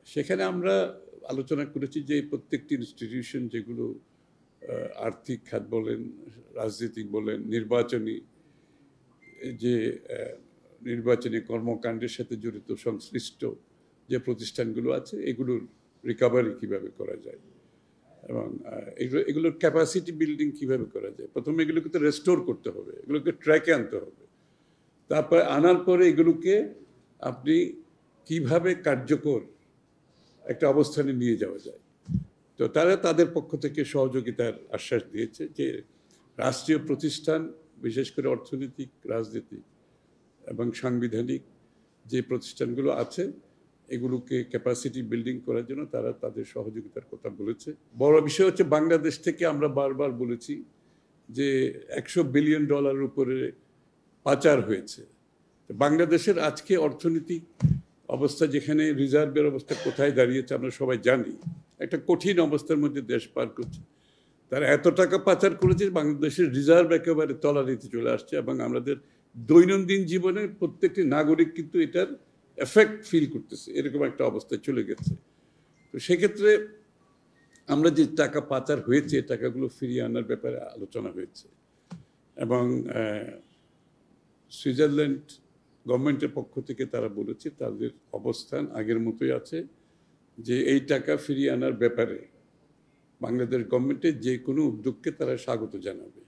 সেখানে আমরা আলোচনা করেছি যে প্রত্যেকটি ইনস্টিটিউশন যেগুলো আর্থিক খাত বলেন, রাজনীতিক বলেন, নির্বাচনী কর্মকাণ্ডের সাথে জড়িত সংশ্লিষ্ট যে প্রতিষ্ঠানগুলো আছে এগুলোর রিকভারি কিভাবে করা যায় এবং এগুলোর ক্যাপাসিটি বিল্ডিং কিভাবে করা যায়। প্রথমে এগুলোকে তো রেস্টোর করতে হবে, এগুলোকে ট্র্যাকে আনতে হবে। তারপরে আনার পরে এগুলোকে আপনি কিভাবে কার্যকর একটা অবস্থানে নিয়ে যাওয়া যায়। তো তারা তাদের পক্ষ থেকে সহযোগিতার আশ্বাস দিয়েছে যে রাষ্ট্রীয় প্রতিষ্ঠান, বিশেষ করে অর্থনৈতিক, রাজনৈতিক এবং সাংবিধানিক যে প্রতিষ্ঠানগুলো আছে এগুলোকে ক্যাপাসিটি বিল্ডিং করার জন্য তারা তাদের সহযোগিতার কথা বলেছে। বড় বিষয় হচ্ছে বাংলাদেশ থেকে আমরা বারবার বলেছি যে $100 বিলিয়ন উপরে পাচার হয়েছে। বাংলাদেশের আজকে অর্থনৈতিক অবস্থা, যেখানে রিজার্ভের অবস্থা কোথায় দাঁড়িয়েছে আমরা সবাই জানি, একটা কঠিন অবস্থার মধ্যে দেশ পার করছে। তারা এত টাকা পাচার করেছে বাংলাদেশের রিজার্ভ একেবারে তলানিতে চলে আসছে এবং আমাদের দৈনন্দিন জীবনে প্রত্যেকটি নাগরিক কিন্তু এটার এফেক্ট ফিল করতেছে, এরকম একটা অবস্থায় চলে গেছে। তো সেক্ষেত্রে আমরা যে টাকা পাচার হয়েছে টাকাগুলো ফিরিয়ে আনার ব্যাপারে আলোচনা হয়েছে এবং সুইজারল্যান্ড গভর্নমেন্টের পক্ষ থেকে তারা বলেছে তাদের অবস্থান আগের মতোই আছে, যে এই টাকা ফিরিয়ে আনার ব্যাপারে বাংলাদেশ গভর্নমেন্টের যে কোনো উদ্যোগকে তারা স্বাগত জানাবে।